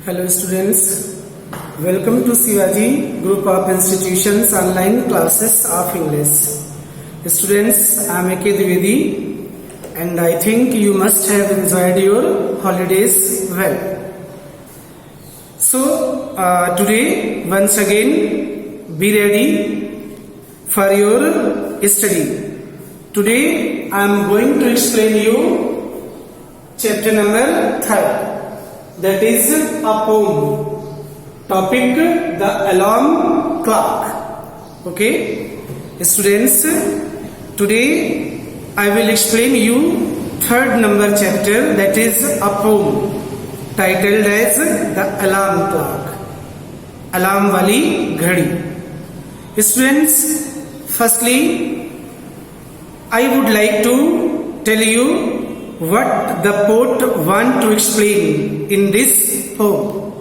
Hello students, welcome to Shivaji Group of Institutions online classes of English. Students, I am A.K. Dwivedi and I think you must have enjoyed your holidays well. So today once again be ready for your study. Today I am going to explain you chapter number 3. That is a poem. Topic: the alarm clock. Okay, students. Today I will explain you third number chapter. That is a poem titled as the alarm clock. Alarm wali ghadi. Students, firstly, I would like to tell you what the poet want to explain in this poem.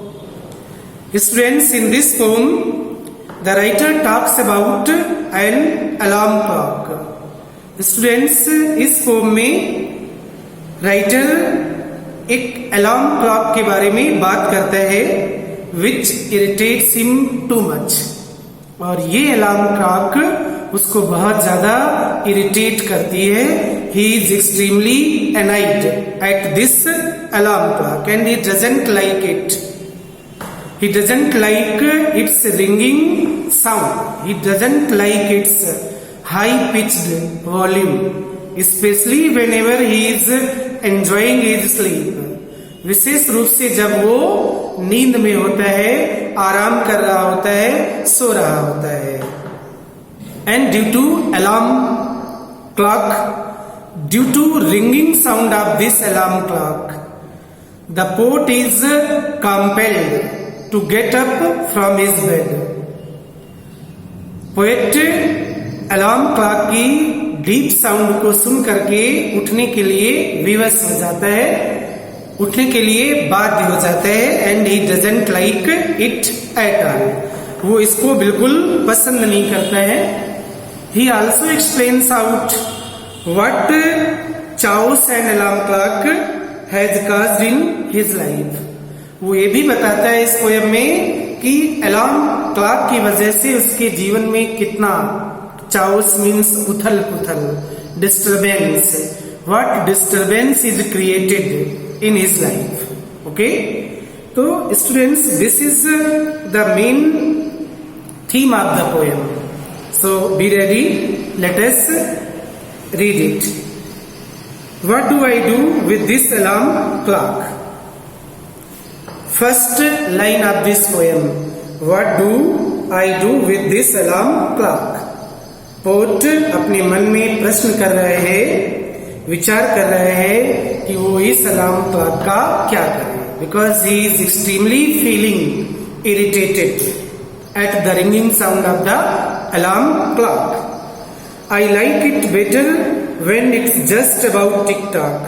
Students, in this poem, the writer talks about an alarm clock. Students, इस poem में writer एक alarm clock के बारे में बात करता है which irritates him too much. और ये alarm clock उसको बहुत ज्यादा इरिटेट करती है. He is extremely annoyed at this alarm clock and he doesn't like it. He doesn't like its ringing sound. He doesn't like its high-pitched volume, especially whenever he is enjoying his sleep. विशेष रूप से जब वो नींद में होता है, आराम कर रहा होता है, सो रहा होता है. And due to alarm clock, due to ringing sound of this alarm clock, the poet is compelled to get up from his bed. Poet alarm clock की deep sound को सुन करके उठने के लिए विवश हो जाता है, उठने के लिए बाध्य हो जाता है. And he doesn't like it at all. वो इसको बिल्कुल पसंद नहीं करता है. He also explains out what chaos an alarm clock has caused in his life. वो ये भी बताता है इस पोयम में कि अलार्म क्लॉक की वजह से उसके जीवन में कितना chaos means उथल पुथल, disturbance, what disturbance is created in his life. Okay, तो students, this is the main theme of the poem. So be ready, let us read it. What do I do with this alarm clock? First line of this poem. What do I do with this alarm clock? Poet अपने मन में प्रश्न कर रहे हैं, विचार कर रहे हैं कि वो इस अलार्म क्लॉक का क्या करे. Because he is extremely feeling irritated at the ringing sound of the alarm clock. I like it better when it's just about tick-tock.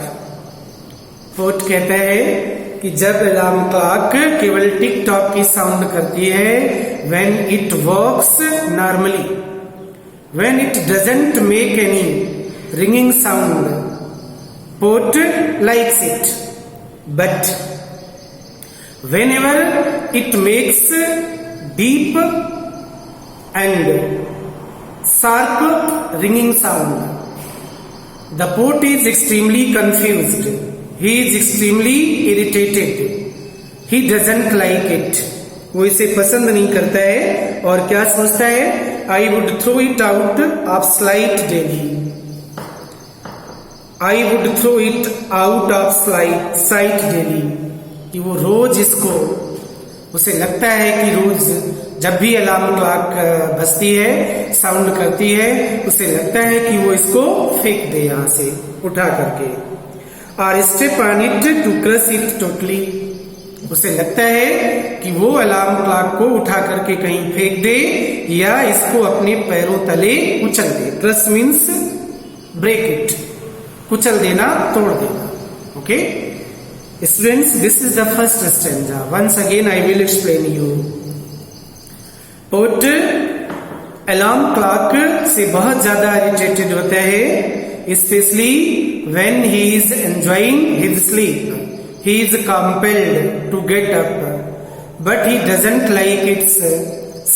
Poet कहता है कि जब अलार्म क्लॉक केवल टिक टॉक की साउंड करती है, when it works normally, when it doesn't make any ringing sound, poet likes it. But whenever it makes deep and sharp ringing sound, the poet is extremely confused. He is extremely irritated. He doesn't like it. वो इसे पसंद नहीं करता है और क्या सोचता है? I would throw it out of sight daily. I would throw it out of sight daily. कि वो रोज इसको, उसे लगता है कि रोज जब भी अलार्म क्लॉक बजती है, साउंड करती है, उसे लगता है कि वो इसको फेंक दे यहां से उठा करके. और step on it to crush it totally. उसे लगता है कि वो अलार्म क्लॉक को उठा करके कहीं फेंक दे या इसको अपने पैरों तले कुचल दे. क्रश मीन्स ब्रेक इट, कुचल देना, तोड़ देना. Okay students, this is the first stanza. Once again I will explain you. Poet alarm clock से बहुत ज्यादा इरिटेटेड होता है, specially when he is enjoying his sleep. He is compelled to get up but he doesn't like its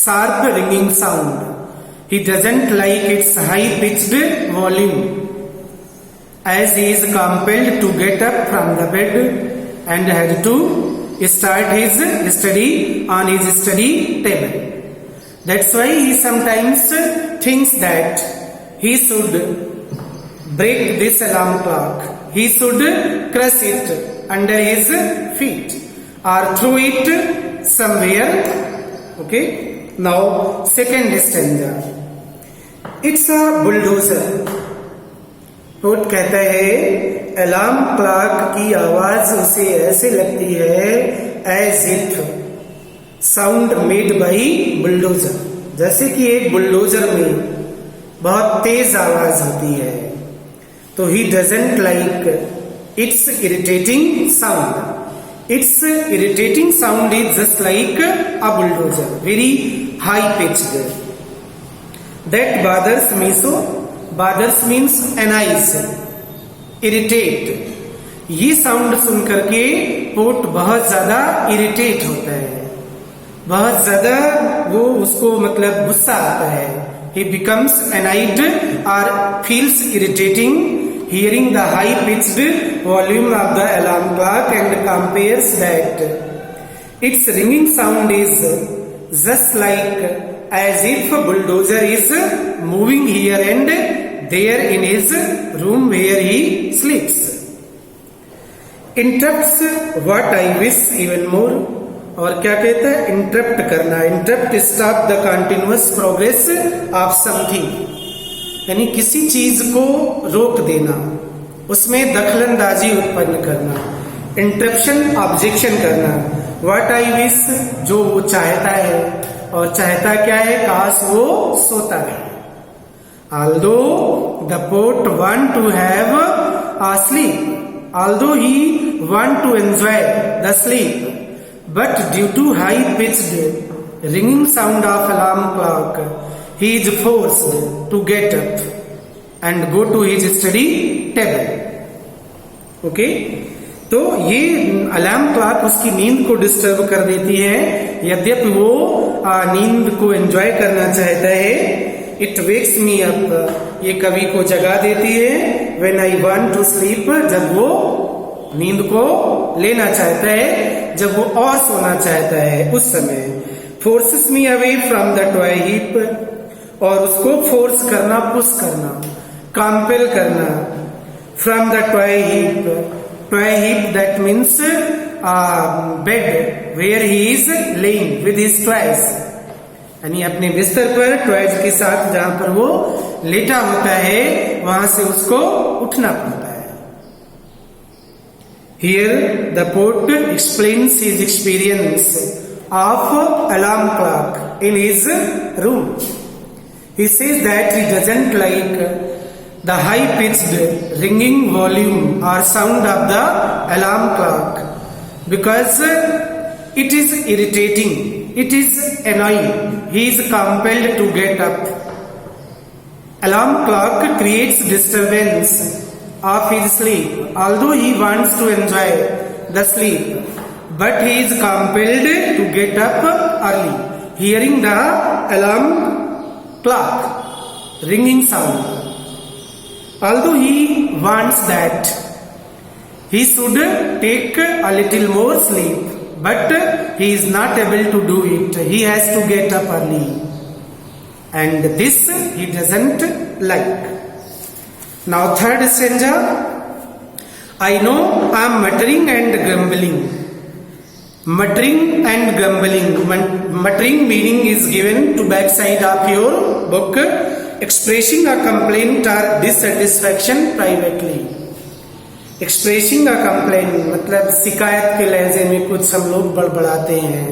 sharp ringing sound. He doesn't like its high-pitched volume, as he is compelled to get up from the bed and had to start his study on his study table. That's why he sometimes thinks that he should break this alarm clock. He should crush it under his feet or throw it somewhere. Okay. Now, second stanza. It's a bulldozer. Poet कहता है alarm clock की आवाज उसे ऐसे लगती है as if sound made by bulldozer, जैसे कि एक बुलडोजर में बहुत तेज आवाज होती है. तो he doesn't like its irritating sound. Its irritating sound is just like a bulldozer, very high pitched. That bothers me so. Bothers means annoys, irritate. ये साउंड सुन करके पोट बहुत ज्यादा इरिटेट होता है, बहुत ज्यादा वो उसको मतलब गुस्सा आता है. ही बिकम्स एनाइड और feels irritating hearing the high pitched volume of the alarm clock and compares that it's ringing sound is just like as if a bulldozer is moving here and there in his room where he sleeps. Interrupts what I wish even more. और क्या कहता है? Interrupt करना. Interrupt stop the continuous progress of something, यानी किसी चीज को रोक देना, उसमें दखलंदाजी उत्पन्न करना. इंटरप्शन ऑब्जेक्शन करना. व्हाट आई विश, जो वो चाहता है, और चाहता क्या है? काश वो सोता रहे. Although the poet want to have a sleep, although he want to enjoy the sleep, but due to high pitched ringing sound of alarm clock, he is forced to get up and go to his study table. Okay? तो ये alarm clock उसकी नींद को disturb कर देती है, यद्यपि वो नींद को एंजॉय करना चाहता है. इट वेक्स मी अप, ये कवि को जगा देती है. When I want to sleep, जब वो नींद को लेना चाहता है, जब वो और सोना चाहता है उस समय. Forces me away from the toy heap, और उसको फोर्स करना, पुश करना, कंपेल करना. From the toy heap. Toy heap, that means bed where he is laying with his toys, यानी अपने बिस्तर पर टॉयज के साथ जहां पर वो लेटा होता है वहां से उसको उठना पड़ता है. Here the poet explains his experience of alarm clock in his room. He says that he doesn't like the high-pitched ringing volume or sound of the alarm clock because it is irritating, it is annoying. He is compelled to get up. Alarm clock creates disturbance of his sleep, although he wants to enjoy the sleep, but he is compelled to get up early, hearing the alarm clock ringing sound. Although he wants that he should take a little more sleep, but he is not able to do it. He has to get up early, and this he doesn't like. Now third stanza. I know I am muttering and grumbling. Muttering and grumbling. Muttering meaning is given to backside of your book. Expressing a complaint or dissatisfaction privately. Expressing a complaint मतलब शिकायत के लहजे में कुछ हम लोग बड़बड़ाते हैं,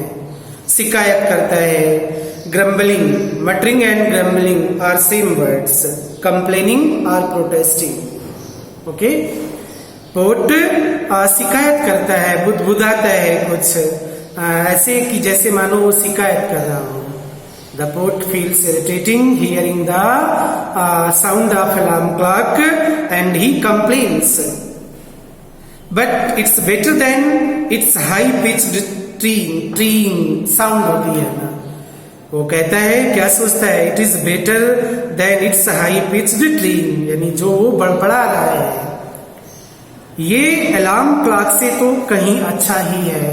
शिकायत करता है. Grumbling, muttering and grumbling are same words. Complaining or protesting. Okay? Poet शिकायत करता है, बुदबुदाता है कुछ ऐसे कि जैसे मानो वो शिकायत कर रहा हो. The poet feels irritating hearing the sound of alarm clock and he complains. But it's better than its high-pitched tring tring sound होती है ना, वो कहता है, क्या सोचता है, it is better than its high pitched tring, यानी जो वो बड़बड़ा रहा है ये अलार्म क्लॉक से तो कहीं अच्छा ही है।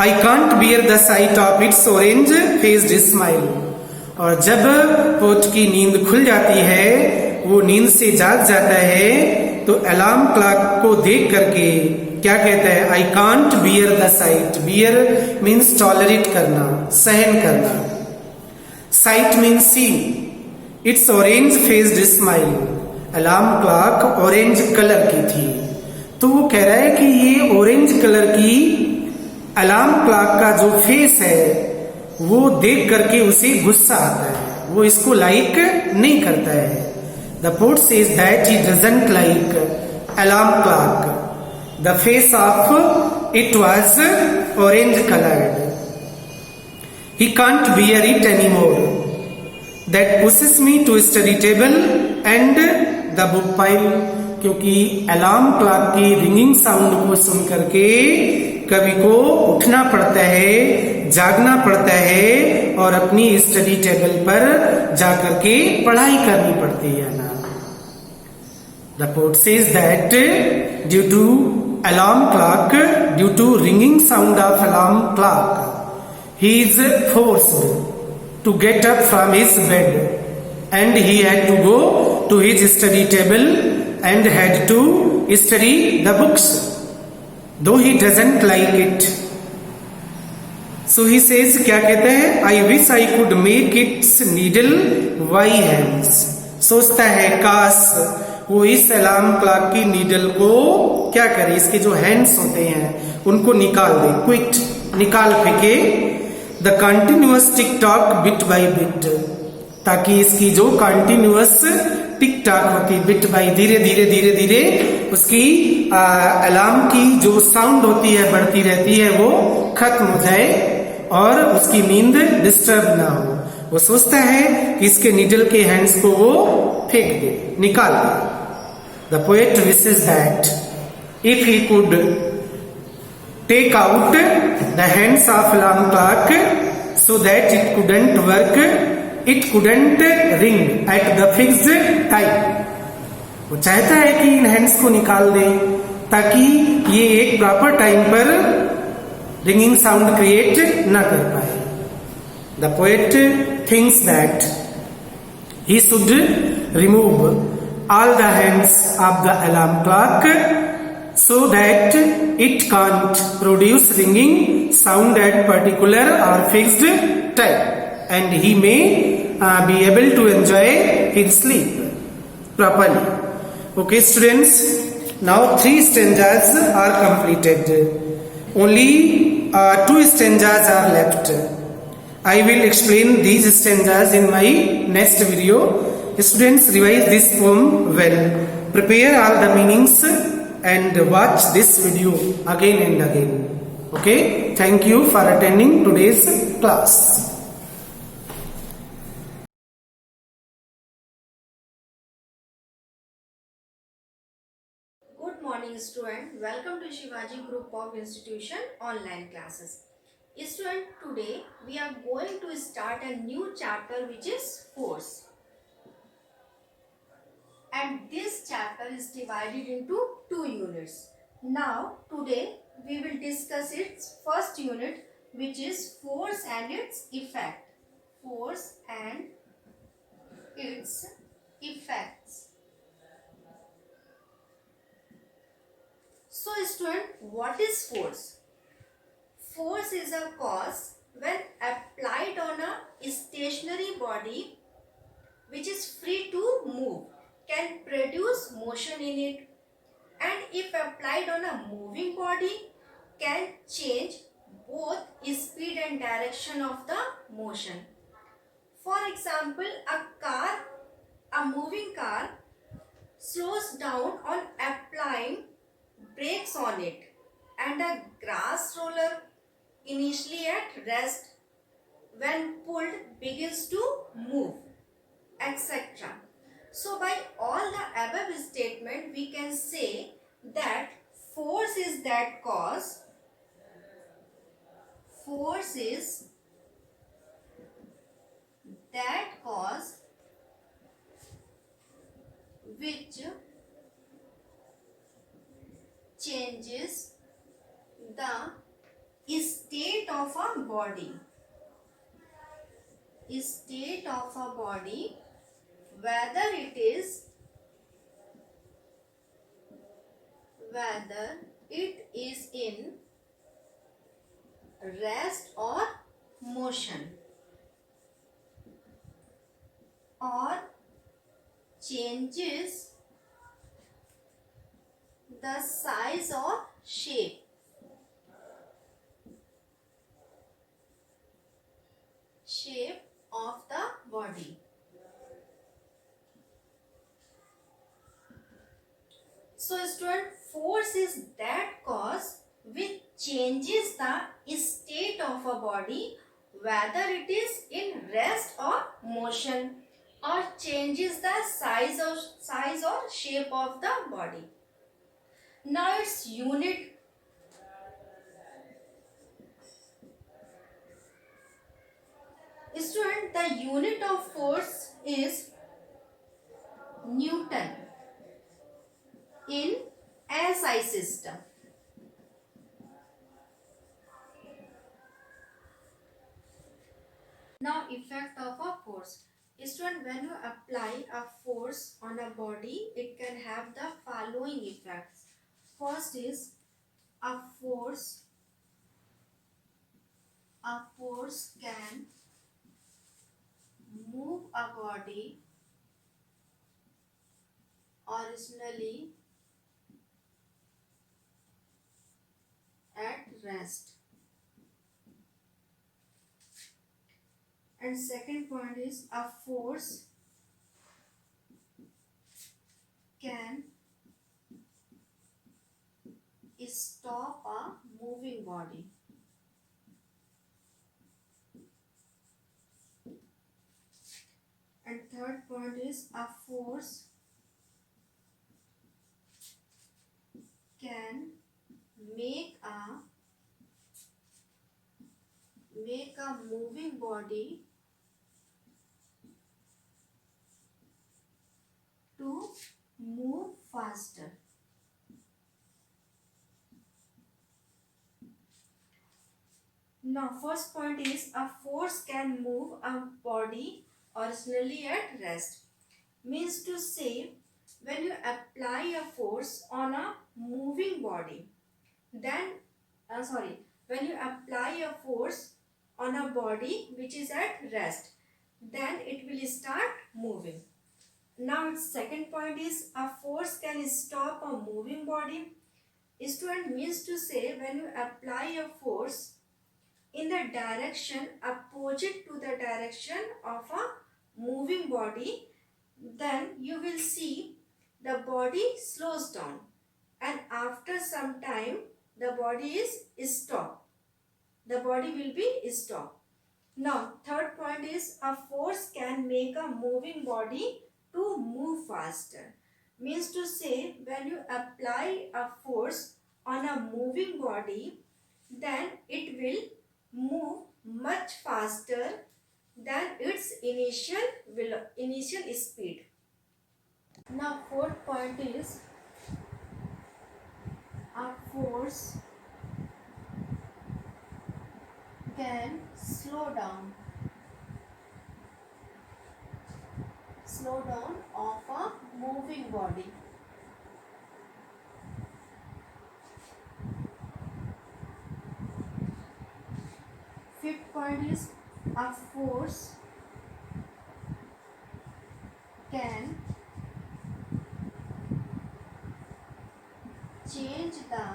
I can't bear the site of its orange faced smile, और जब पोट की नींद खुल जाती है, वो नींद से जाग जाता है, तो अलार्म क्लॉक को देख करके क्या कहता है, I can't bear the sight, bear means tolerate करना, सहन करना, sight means see, it's orange faced smile, alarm clock orange colour की थी, तो वो कह रहा है कि ये ऑरेंज कलर की अलार्म क्लॉक का जो फेस है वो देख करके उसे गुस्सा आता है, वो इसको लाइक नहीं करता है। The poet says that he doesn't like alarm clock, the face of it was orange coloured, he can't bear it any more, that pushes me to study table and the book pile, क्योंकि alarm clock की ringing sound को सुन करके कवि को उठना पड़ता है, जागना पड़ता है और अपनी स्टडी टेबल पर जाकर के पढ़ाई करनी पड़ती है ना। The poet says that due to alarm clock, due to ringing sound of alarm clock, he is forced to get up from his bed and he had to go to his study table and had to study the books, though he doesn't like it. So he says, क्या कहते हैं, I wish I could make its needle my hands. सोचता है काश वो इस alarm clock की needle को क्या करे, इसके जो हैंड्स होते हैं उनको निकाल दे, क्विट निकाल फेंके, the continuous tick tock bit by bit, ताकि इसकी जो कंटिन्यूअस टिक टॉक होती, बिट बाई धीरे धीरे धीरे धीरे उसकी अलार्म की जो साउंड होती है बढ़ती रहती है, वो खत्म हो जाए और उसकी नींद डिस्टर्ब ना हो। वो सोचता है कि इसके नीडल के हैंड्स को वो फेंक दे, निकाल दे। The poet wishes that if he could take out the hands of alarm clock so that it couldn't work, it couldn't ring at the fixed time, वो चाहता है कि इन हैंड्स को निकाल दे ताकि ये एक प्रॉपर टाइम पर रिंगिंग साउंड क्रिएट न कर पाए। The poet thinks that he should remove all the hands of the alarm clock so that it can't produce ringing sound at particular or fixed time, and he may be able to enjoy his sleep properly. Okay students, now 3 stanzas are completed, only 2 stanzas are left. I will explain these stanzas in my next video. Students, revise this poem well, prepare all the meanings and watch this video again and again. Okay, thank you for attending today's class. Good morning student, welcome to Shivaji Group of Institution online classes. Student, today we are going to start a new chapter which is force. And this chapter is divided into 2 units. Now today we will discuss its first unit, which is force and its effect. Force and its effects. So student, what is force? Force is a cause when applied on a stationary body which is free to move, can produce motion in it, and if applied on a moving body can change both speed and direction of the motion. For example, a moving car slows down on applying brakes on it, and a grass roller initially at rest when pulled begins to move, etc. So by all the above statement we can say that force is that cause force is that cause which changes the state of a body. State of a body, whether it is in rest or motion, or changes the size or shape. Of the body. So student, force is that cause which changes the state of a body, whether it is in rest or motion, or changes the size or shape of the body. Now its unit. Student, the unit of force is Newton in SI system. Now effect of a force. Student, when you apply a force on a body, it can have the following effects. First is a force can move a body originally at rest. And second point is a force can stop a moving body. And third point is a force can make a moving body to move faster. Now first point is a force can move a body originally at rest. Means to say, when you apply a force on a moving body, then when you apply a force on a body which is at rest, then it will start moving. Now its second point is a force can stop a moving body. Student, means to say, when you apply a force in the direction opposite to the direction of a moving body, then you will see the body slows down, and after some time the body is stopped. The body will be stopped. Now third point is a force can make a moving body to move faster. Means to say, when you apply a force on a moving body, then it will move much faster than its initial speed. Now fourth point is a force can slow down of a moving body. Fifth point is a force can change the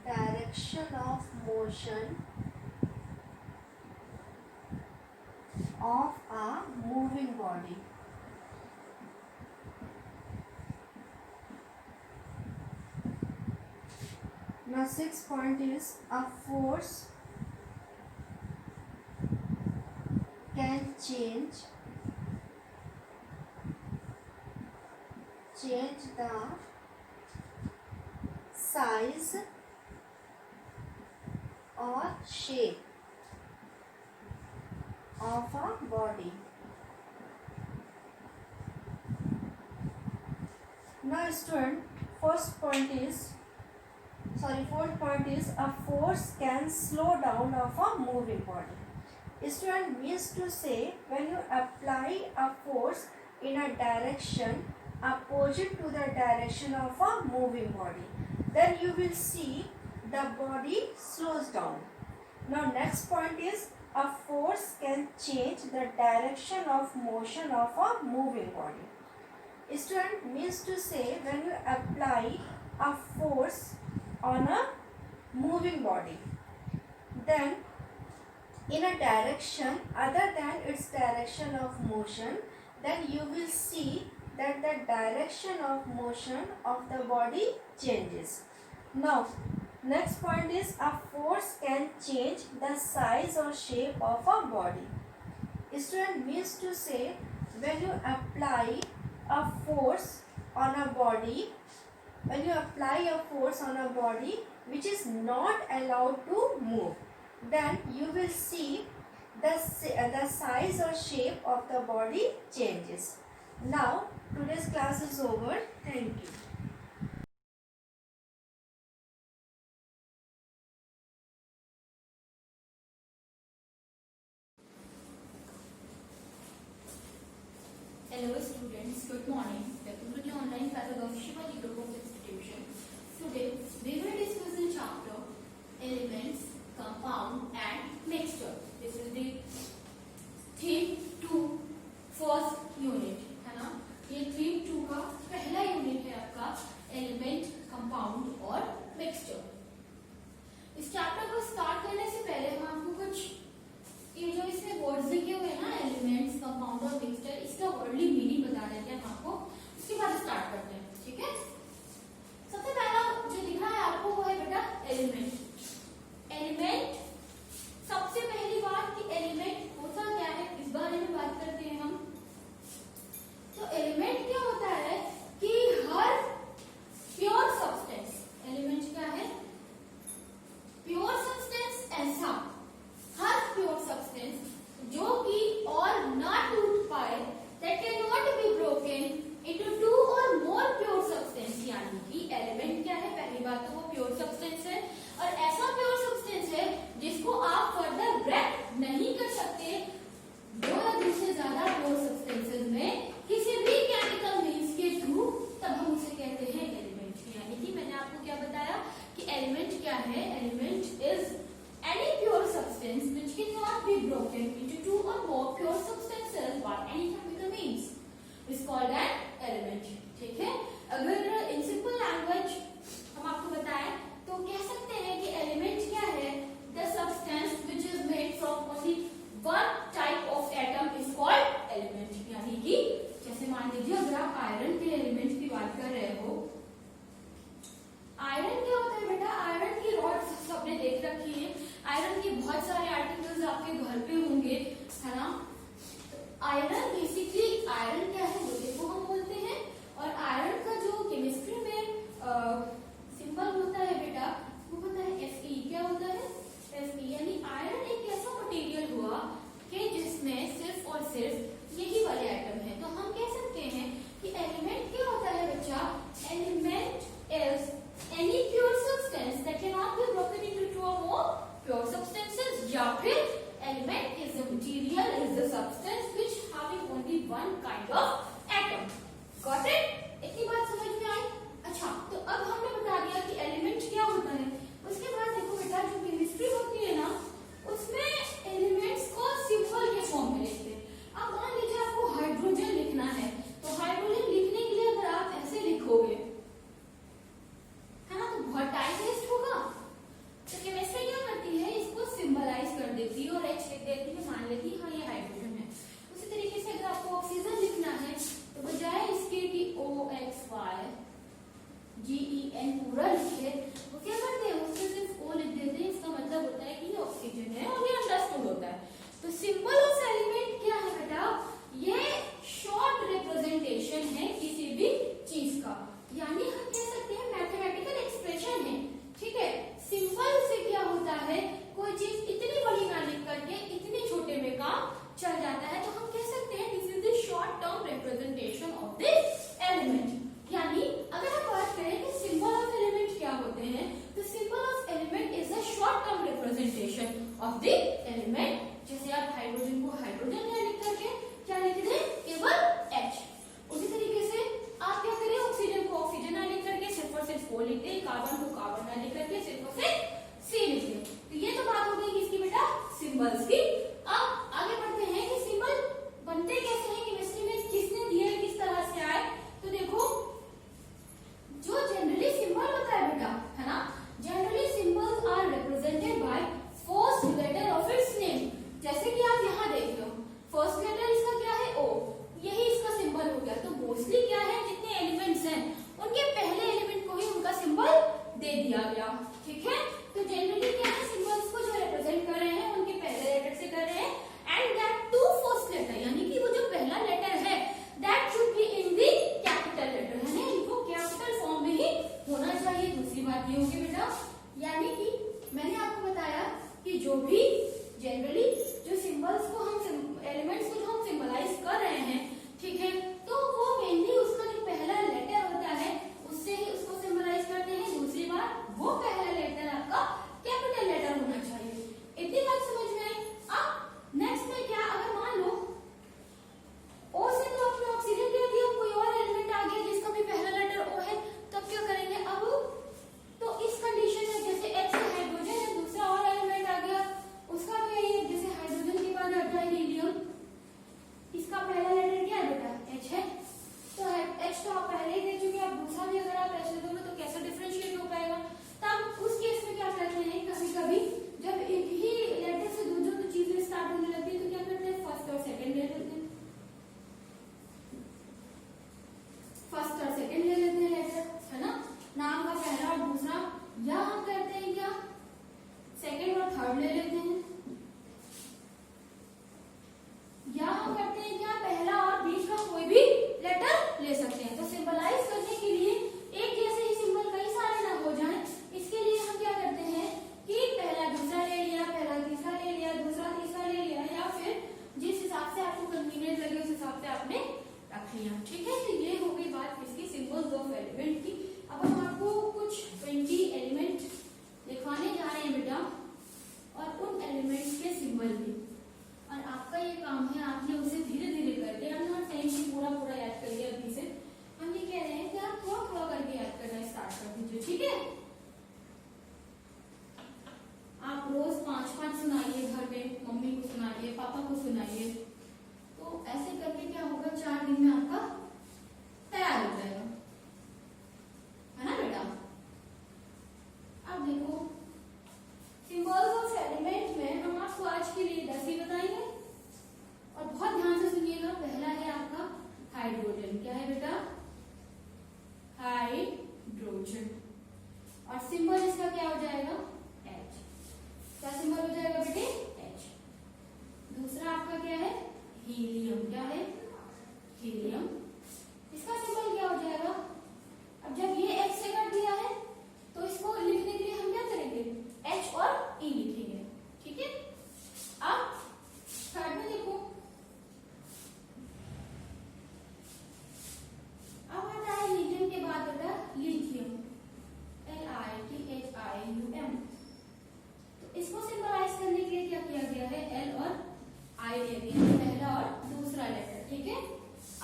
direction of motion of a moving body. Now sixth point is a force can change the size or shape of a body. Now student, fourth point is a force can slow down of a moving body. Student, means to say when you apply a force in a direction opposite to the direction of a moving body, then you will see the body slows down. Now next point is a force can change the direction of motion of a moving body. Student, means to say when you apply a force on a moving body, then in a direction other than its direction of motion, then you will see that the direction of motion of the body changes. Now next point is a force can change the size or shape of a body. Student, means to say when you apply a force on a body, which is not allowed to move, then you will see the size or shape of the body changes. Now today's class is over. Thank you. Hello students, good morning. Welcome to the online classes of Shivaji Group of Institution. Today we will discuss the chapter Elements, Compound and Mixture. This is the theme 2 first unit, है ना? ये theme 2 का पहला unit है आपका element, compound और mixture. इस chapter को स्टार्ट करने से पहले हम आपको कुछ ये जो इसमें वर्ड्स लिखे हुए हैं ना, एलिमेंट्स, कंपाउंड और मिक्सचर, इसका वर्डली मीनिंग बता देते हैं हम आपको. उसके बाद स्टार्ट करते हैं. ठीक है, सबसे पहला जो दिखा है आपको वो है बेटा एलिमेंट. एलिमेंट, सबसे पहली बात कि एलिमेंट होता क्या है इस बारे में बात करते हैं हम. तो एलिमेंट क्या होता है कि हर प्योर सब्सटेंस, एलिमेंट क्या है, प्योर सब्सटेंस, ऐसा हर प्योर सब्सटेंस जो कि और ना टूट पाए, that cannot be broken into two or more pure substance, यानी कि एलिमेंट क्या है, पहली बात तो वो प्योर सब्सटेंस है और ऐसा प्योर सब्सटेंस है जिसको आप फर्दर ब्रेक नहीं कर सकते दो या दो से ज्यादा प्योर सब्सटेंसेस में किसी भी केमिकल मींस के थ्रू, तब हम उसे कहते हैं एलिमेंट. यानी कि मैंने आपको क्या बताया कि एलिमेंट क्या है. Element is any pure substance which cannot be broken into two or more pure substances by any chemical means is called an element. ठीक है, अगर in simple language हम आपको बताएं तो कह सकते हैं कि element क्या है, the substance which is made from only one type of atom is called element. यानी कि जैसे मान लीजिए अगर आप आयरन के एलिमेंट की बात कर रहे हो, आयरन क्या होता है बेटा, आयरन की रॉड सबने देख रखी है, आयरन के बहुत सारे आर्टिकल्स आपके घर पे होंगे, है ना. आयरन बेसिकली, आयरन क्या है लोहे को हम बोलते हैं, और आयरन का जो केमिस्ट्री में सिंबल होता है बेटा वो पता है Fe. क्या होता है Fe, यानी आयरन एक ऐसा मटेरियल हुआ कि जिसमें सिर्फ और सिर्फ यही वाले आइटम है. तो हम कह सकते हैं कि एलिमेंट क्या होता है बच्चा, element is any pure substance that cannot be broken into two or more pure substances, या फिर element is the material, is the substance which having only one kind of atom. Got it? इतनी बात समझ में आई? अच्छा, तो अब हमने बता दिया कि एलिमेंट क्या होता है. उसके बाद देखो बेटा जो केमिस्ट्री होती है ना, उसमें एलिमेंट्स को सिंपल के फॉर्म में लिखते हैं. अब मान लीजिए आपको हाइड्रोजन लिखना है, तो हाइड्रोजन लिखने के लिए अगर आप ऐसे लिखोगे है ना, तो बहुत टाइम वेस्ट होगा. तो केमिस्ट्री क्या करती है, इसको सिंबलाइज कर देती है और H लिख देती है, मान लेती है हाँ ये हाइड्रोजन है. उसी तरीके से अगर आपको ऑक्सीजन लिखना है तो बजाय इसके कि OXYGEN पूरा लिखे, वो क्या करते हैं उसमें सिर्फ O लिख देते हैं. इसका मतलब होता है कि ये ऑक्सीजन है और ये अंडरस्टूड होता है. तो सिंबल ऑफ एलिमेंट क्या है बेटा, ये शॉर्ट रिप्रेजेंटेशन है किसी भी चीज का, यानी हम कह सकते हैं मैथमेटिकल एक्सप्रेशन है. ठीक है, सिंबल से क्या होता है O लिखते हैं, कार्बन को कार्बन ना लिख करके सिर्फ और सिर्फ C लिखते हैं। तो ये तो बात हो गई किसकी बेटा, सिंबल्स की। अब आगे बढ़ते हैं कि सिंबल बनते कैसे हैं केमिस्ट्री में, किसने दिए, किस तरह से आए। तो देखो जो जनरली सिंबल होता है बेटा, है ना, generally symbols are represented by first letter of its name. जैसे कि आप यहाँ देख रहे हो, फर्स्ट लेटर इसका क्या है, O, यही इसका सिंबल हो गया। तो मोस्टली क्या है, जितने एलिमेंट्स हैं उनके पहले एलिमेंट को ही उनका सिंबल दे दिया गया, ठीक है। तो जनरली क्या है, सिंबल्स को जो रिप्रेजेंट कर रहे हैं उनके पहले लेटर से कर रहे हैं, and that too first letter, यानी कि वो जो पहला लेटर है that should be in the capital letter, है ना, इनको कैपिटल फॉर्म में ही होना चाहिए। दूसरी बात ये होगी बेटा, यानी कि मैंने आपको बताया कि जो भी जनरली जो सिंबल्स को हम एलिमेंट्स को जो हम सिंबलाइज कर रहे हैं, ठीक है, तो वो मेनली उसका जो पहला लेटर होता है उससे ही उसको सिंबलाइज करते हैं। दूसरी बात, वो पहला लेटर आपका कैपिटल लेटर होना चाहिए। इतनी बात समझ में आई। अब नेक्स्ट में क्या, अगर मान लो O से तो आपने ऑक्सीजन ले दिया, कोई और एलिमेंट आ गया जिसका भी पहला लेटर O है, तब क्या करेंगे। अब तो इस कंडीशन में जैसे H से हाइड्रोजन है, दूसरा और एलिमेंट आ गया, उसका भी यही है, जैसे हाइड्रोजन के बाद आता है हीलियम, इसका पहला लेटर क्या है बेटा, H है। तो H तो आप पहले ही देख चुके हैं, आप दूसरा भी अगर आप H दोगे तो कैसे डिफरेंशिएट हो पाएगा। तब उस केस में क्या करते हैं, कभी कभी जब एक ही लेटर से दो चीजें स्टार्ट होने लगती है तो क्या करते हैं, फर्स्ट और सेकंड ले लेते हैं, फर्स्ट और सेकंड ले लेते हैं लेटर, है ना, नाम का पहला और दूसरा, या हम करते हैं क्या, सेकंड और थर्ड ले लेते हैं, या हम करते हैं क्या, पहला और बीच का कोई भी लेटर ले सकते हैं। तो सिंबलाइज करने के लिए एक जैसे ही सिंबल कई सारे ना हो जाएं, इसके लिए हम क्या करते हैं कि पहला दूसरा ले लिया, पहला तीसरा ले लिया, दूसरा तीसरा ले लिया, या फिर जिस हिसाब से आपको कन्वीनियंट लगे उस हिसाब से आपने रख लिया, ठीक है। तो ये हो गई बात इसकी सिंबल्स ऑफ एलिमेंट की। अब हम आपको कुछ 20 एलिमेंट लिखवाने जा रहे हैं बेटा, और उन एलिमेंट्स के सिंबल भी, और आपका ये काम है आपने उसे धीरे धीरे करके, हम नॉट सेइंग कि पूरा पूरा याद करिए अभी से, हम ये कह रहे हैं कि आप थोड़ा थोड़ा करके याद करना स्टार्ट कर दीजिए, ठीक है। आप रोज 5-5 सुनाइए, घर में मम्मी को सुनाइए, पापा को सुनाइए, तो ऐसे करके क्या होगा, 4 दिन में आपका तैयार हो जाएगा, है ना बेटा। अब देखो सिंबल्स ऑफ एलिमेंट में हम आपको आज के लिए 10 ही बताएंगे, और बहुत ध्यान से सुनिएगा। पहला है आपका हाइड्रोजन, क्या है बेटा, हाइड्रोजन, और सिंबल इसका क्या हो जाएगा, H। क्या सिंबल हो जाएगा बेटे, H। दूसरा आपका क्या है, हीलियम, क्या है, हीलियम, इसका सिंबल क्या हो जाएगा। अब जब ये H से कट दिया है तो इसको लिखने के लिए हम क्या करेंगे, H और E लिखेंगे, ठीक है। अब थर्ड में देखो, अब आता है लिथियम के बाद आता है लिथियम, LiThium। तो इसको सिंबलाइज करने के लिए क्या किया गया है, L और I ले दिया, पहला और दूसरा लेटर, ठीक है।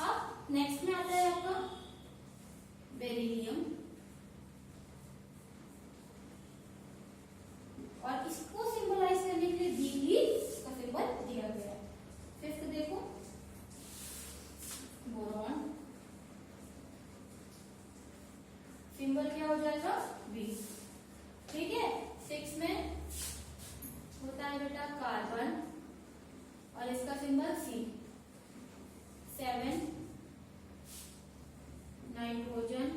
अब नेक्स्ट में आता है आपका बेरिलियम, और इसको सिंबलाइज करने के लिए B ही इसका सिंबल दिया गया है। फिफ्थ देखो, बोरॉन, सिंबल क्या हो जाएगा, B, ठीक है। 6 में होता है बेटा कार्बन, और इसका सिंबल C। 7 नाइट्रोजन,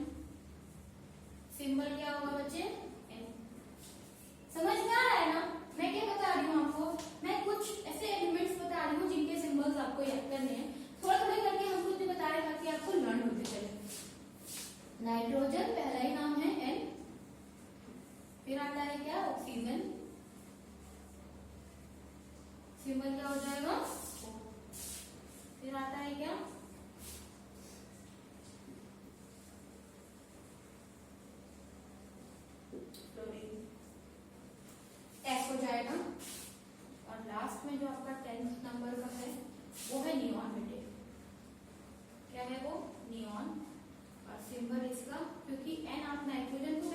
सिंबल क्या होगा बच्चे, N। समझ में आ रहा है ना, मैं क्या बता रही हूँ आपको, मैं कुछ ऐसे एलिमेंट्स बता रही हूँ जिनके सिंबल्स आपको याद करने हैं, थोड़ा थोड़ा करके हम खुद भी बता रहे हैं ताकि आपको लर्न होते चले। नाइट्रोजन पहला ही नाम है N, फिर आता है क्या, ऑक्सीजन, सिंबल क्या हो जाएगा, O। फिर आता है क्या, फ्लोरीन, S हो जाएगा। और लास्ट में जो आपका 10th नंबर का है वो है नियॉन बेटे, क्या है वो, नियॉन, और सिंबल इसका, क्योंकि N आप नाइट्रोजन को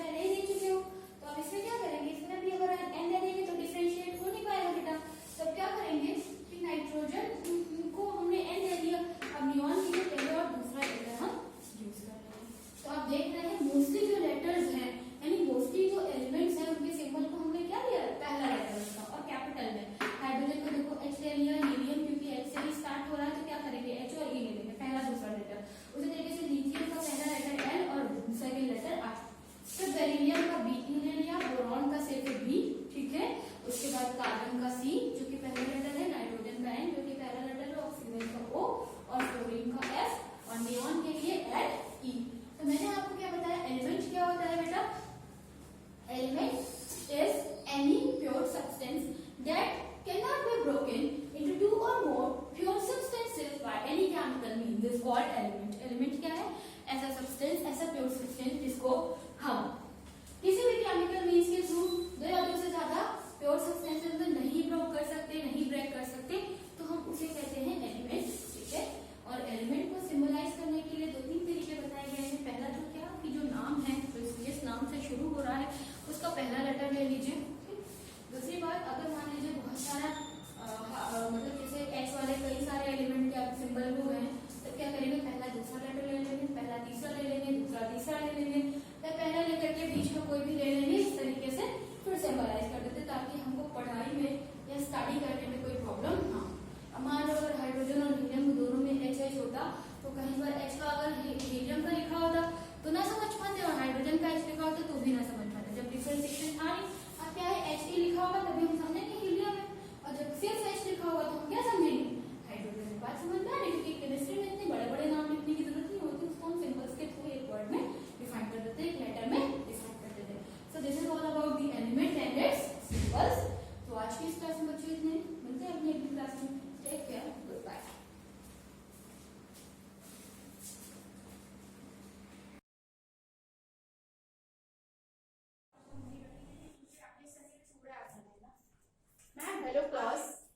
Hello class.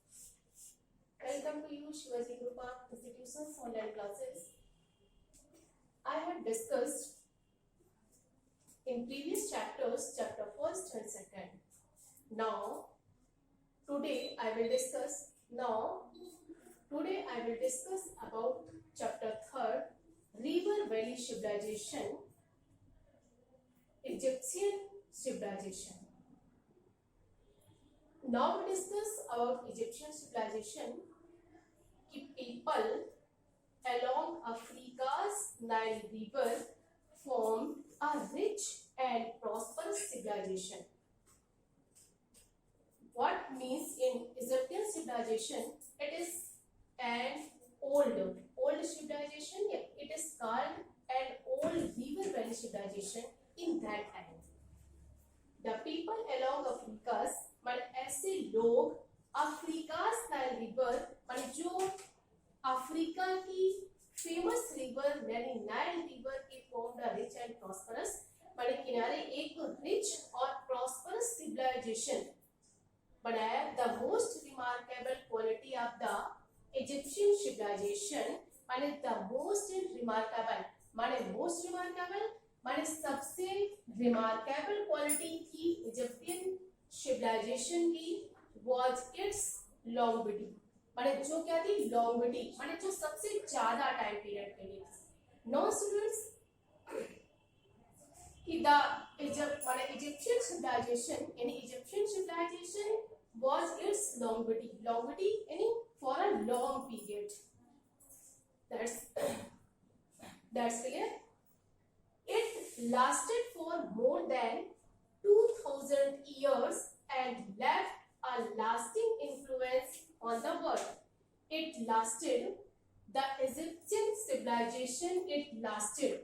Welcome to you Shivaji Group of Institutions online classes. I have discussed in previous chapters, chapter 1st and 2nd. Now today I will discuss about chapter 3rd, River Valley Civilization, Egyptian civilization. Now we discuss about Egyptian civilization. कि people along Africa's Nile River formed a rich and prosperous civilization. What means in Egyptian civilization? It is an old civilization. It is called an old river valley civilization in that time. The people along Africa's मतलब ऐसे लोग अफ्रीकास Nile river मतलब जो Africa की famous river यानी Nile river के form the rich and prosperous मतलब किनारे एक रिच और प्रॉस्परस सिविलाइजेशन बनाया. The most remarkable quality of the Egyptian civilisation माने द मोस्ट रिमार्केबल माने सबसे रिमार्केबल क्वालिटी थी इजिप्टियन सिविलाइजेशन की was its longevity. माने जो क्या थी longevity माने जो सबसे ज्यादा टाइम पीरियड के लिए थी. Now students कि the Egyptian civilization was its longevity यानी for a long period. That's clear. It lasted for more than 2000 years and left a lasting influence on the world. It lasted, the Egyptian civilization, it lasted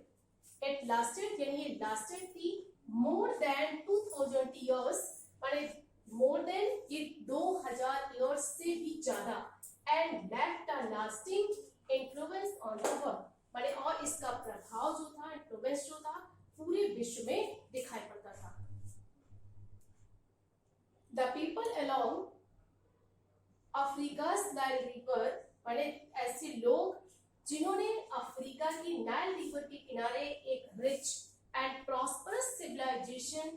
यानी ये lasted थी more than 2000 years माने more than ये 2000 years से भी ज्यादा and left a lasting influence on the world माने और इसका प्रभाव जो था influence जो था पूरे विश्व में दिखाई पड़ता था. The people along Africa's Nile River माने ऐसे लोग जिन्होंने अफ्रीका की नाइल रिवर के किनारे एक रिच एंड प्रॉस्परस सिविलाइजेशन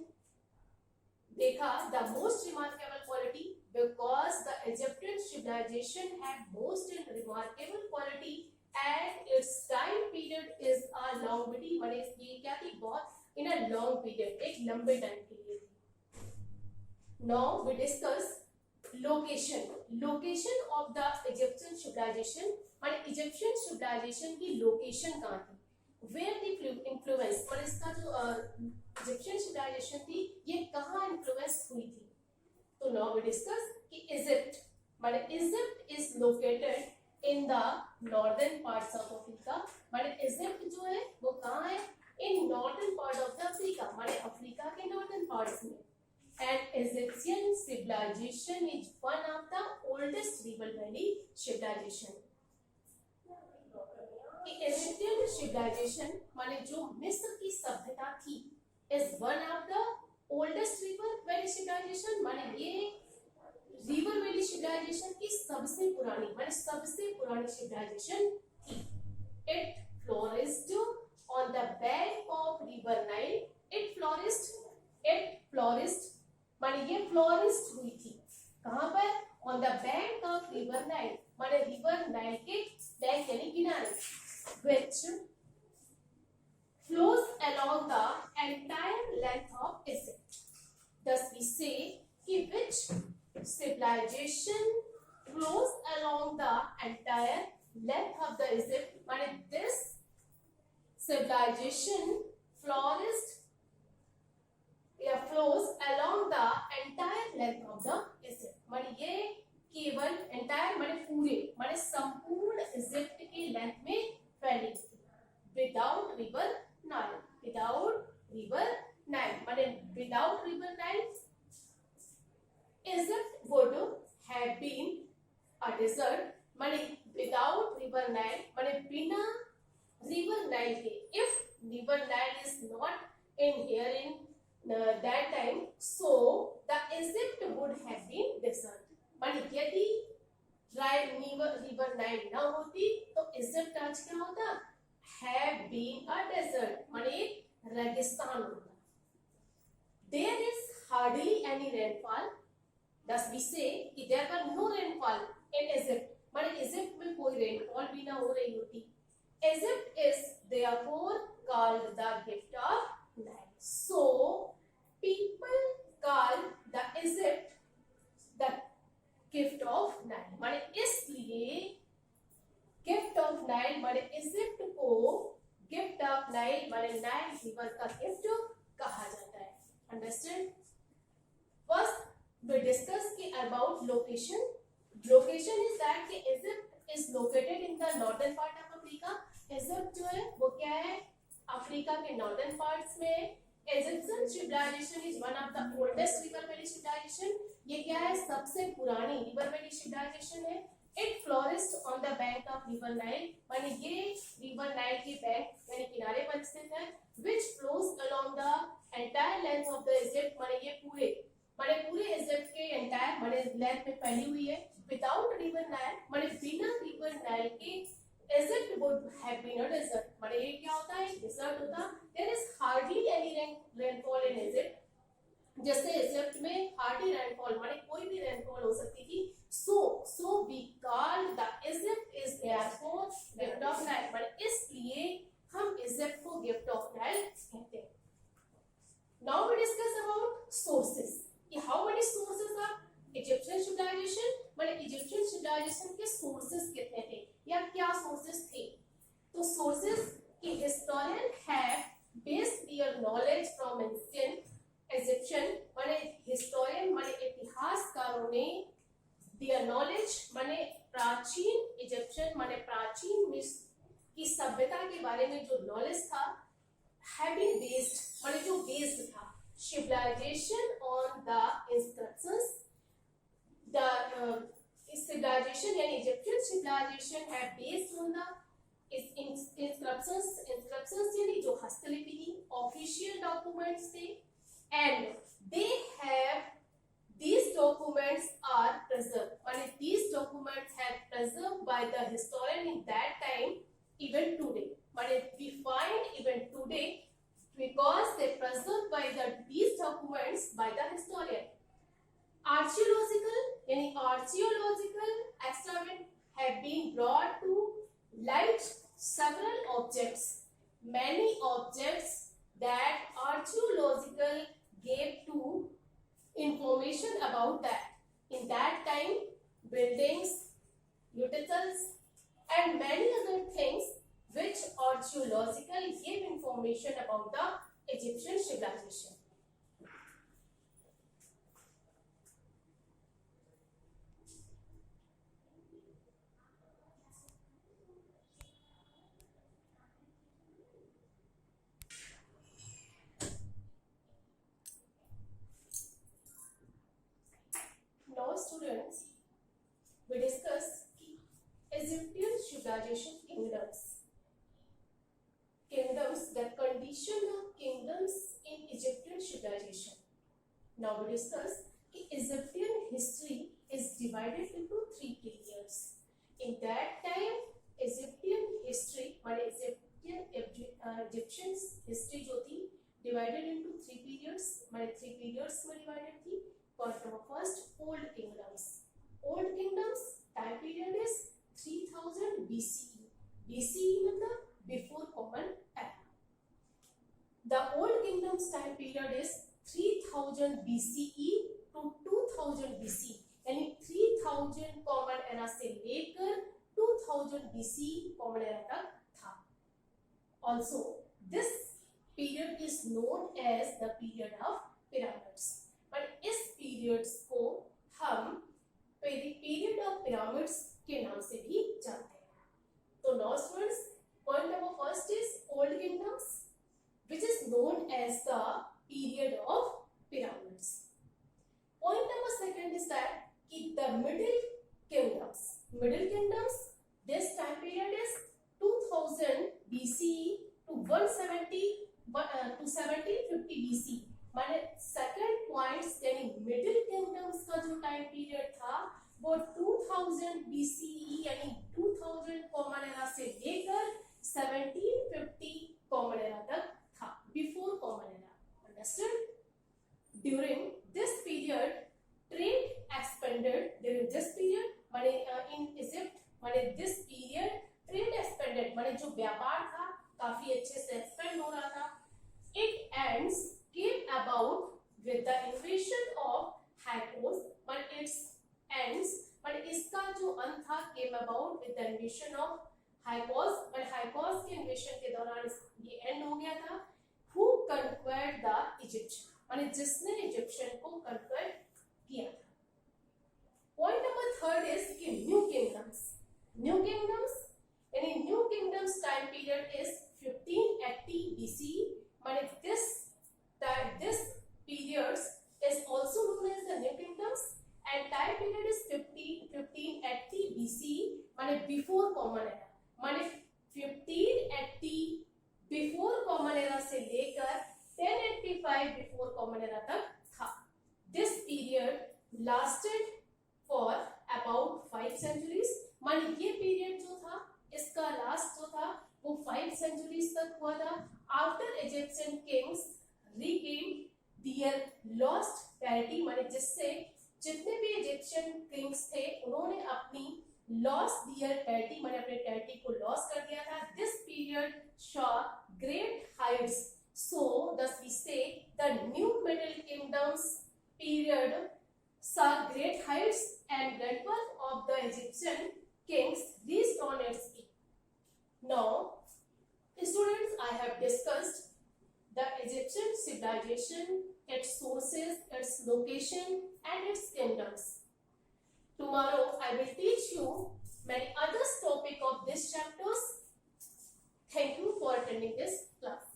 देखा. The most remarkable quality because the Egyptian civilisation had most remarkable quality and its time period is a longevity माने ये क्या थी बहुत इन अ लॉन्ग पीरियड एक लंबे टाइम के लिए. Now we discuss location of the Egyptian civilization. माने Egyptian civilization की location कहाँ थी? Where the influence माने इसका जो Egyptian civilization थी ये कहाँ influence हुई थी? तो now we discuss कि Egypt माने Egypt is located in the northern parts of Africa. माने Egypt जो है वो कहाँ है? In northern part of the Africa माने अफ्रीका के northern parts में. And Egyptian civilization is one of the oldest river valley civilization. Egyptian civilization माने जो मिस्र की सभ्यता थी is one of the oldest river valley civilization माने ये river valley civilization की सबसे पुरानी civilization थी. It flourished on the bank of river Nile. It flourished माने ये फ्लोरिस्ट हुई थी कहाँ पर? On the bank of river Nile माने रिवर नाइल के बैंक यानी किनारे which flows along the entire length of Egypt. Thus we say कि which civilization flows along the entire length of the Egypt माने this civilization flows along the entire length of the Egypt. माने ये केवल entire माने पूरे माने संपूर्ण Egypt के लेंथ में फैली थी. Without river Nile माने without river Nile Egypt would have been a desert माने without river Nile माने बिना river Nile के. If river Nile is not in here in that time, so the Egypt would have been desert. माने यदि river Nile न होती तो Egypt आज क्या होता, हैव बीन अ डेजर्ट, माने एक रेगिस्तान होता. There is hardly any rainfall. Thus we say कि there were no rainfall in Egypt. माने इजिप्ट में कोई रेनफॉल भी ना हो रही होती. Egypt is therefore called the gift of Nile. So people call the Egypt the gift of Nile. माने इसलिए गिफ्ट ऑफ नाइल माने इजिप्ट को गिफ्ट ऑफ नाइल माने नाइल रिवर का गिफ्ट कहा जाता है. Understand? First, we discuss about location. Location is that Egypt is located in the northern part of Africa. Egypt जो है वो क्या है, अफ्रीका के northern parts में. Egyptian civilization is one of the oldest river valley civilization. ये क्या है, सबसे पुरानी river valley civilization है. It flourished on the bank of river Nile. माने ये river Nile के बैंक यानी किनारे पर स्थित है. Which flows along the entire length of the Egypt. माने ये पूरे इजिप्ट के entire माने length में फैली हुई है. Without river Nile माने बिना river Nile के Egypt would have been a desert. माने ये क्या होता है, desert होता. There is hardly any rainfall in Egypt. जैसे इजिप्ट में हार्डी रेनफॉल माने कोई भी रेनफॉल हो सकती थी. So we call the Egypt is therefore gift of Nile. माने इसलिए हम इजिप्ट को गिफ्ट ऑफ नाइल कहते हैं. Now we discuss about sources. How many sources of Egyptian civilization? माने Egyptian civilization के sources कितने थे या क्या sources थे? तो sources की historian have based their knowledge from ancient Egyptian माने historian माने इतिहासकारों ने their knowledge माने प्राचीन Egyptian माने प्राचीन मिस्र की सभ्यता के बारे में जो नॉलेज था, have been based माने जो बेस्ड था, civilization on the inscriptions. The civilization यानी Egyptian civilization have based on the inscriptions यानी जो हस्तलिपि थी, official documents थे, and they have these documents are preserved. माने these documents have preserved by the historian in that time. Even today, but we find even today because they preserved by these documents by the historian. Archaeological experiments have been brought to light several objects. Many objects that archaeological gave to information about that. In that time, buildings, utensils, and many other things which archaeological give information about the Egyptian civilization. Now students, we discuss Egyptian civilization kingdoms. The condition of kingdoms in Egyptian civilization. Now we discuss Egyptian history is divided into 3 periods. In that time, Egyptian history, Egyptian history जो थी divided into 3 periods. 3 periods में divided थी. First, Old Kingdoms. Old Kingdoms time period is 3000 BCE. BCE मतलब before Common Era. The Old Kingdoms time period is 3000 BCE to 2000 BC. यानी 3000 Common Era से लेकर 2000 BC Common Era तक था. Also, this period is known as the period of pyramids. पर इस periods को हम period of pyramids के नाम से भी जानते हैं. तो now students, point number first is Old Kingdoms, which is known as the period of pyramids. Point number second is that the Middle Kingdoms. Middle Kingdoms, this time period is 2000 BCE to 170 to 1750 BC. माने second points यानी Middle Kingdoms का जो time period था 1000 BCE यानी 2000 common era से लेकर 1750 common era तक था, before common era. Understand? During this period trade expanded, during this period माने इन इजिप्ट, माने दिस पीरियड ट्रेड एक्सपेंडेड माने जो व्यापार था काफी अच्छे से एक्सपेंड हो रहा था। It ends came about with the invasion of Hyksos, but its ends, but इसका जो अंत था came about with the invasion of Hyksos, but Hyksos के इन्वेशन के दौरान ये एंड हो गया था। हु कन्क्वायर्ड द इजिप्शियन, माने जिसने इजिप्शियन को कन्क्वायर किया था। पॉइंट नंबर थर्ड इज कि न्यू किंगडम्स, न्यू किंगडम्स यानी new kingdoms time period is 1580 BC, माने this periods is also known as the new kingdoms and time period is 1580 BC, माने before common era, माने 1580 before common era से लेकर 1085 before common era तक था। This period lasted for about 5 centuries, माने ये period जो था इसका लास्ट जो था वो 5 centuries तक हुआ था। After Egyptian kings regained their lost territory, माने जिससे जितने भी इजिप्शियन किंग्स थे उन्होंने अपनी lost their territory माने अपने टेरिटरी को लॉस कर दिया था। This period saw great heights, so thus we say the new middle kingdoms period saw great heights and net worth of the Egyptian kings reached on its peak. Now, students, I have discussed the Egyptian civilization, its sources, its location, and its kingdoms. Tomorrow, I will teach you many other topics of these chapters. Thank you for attending this class.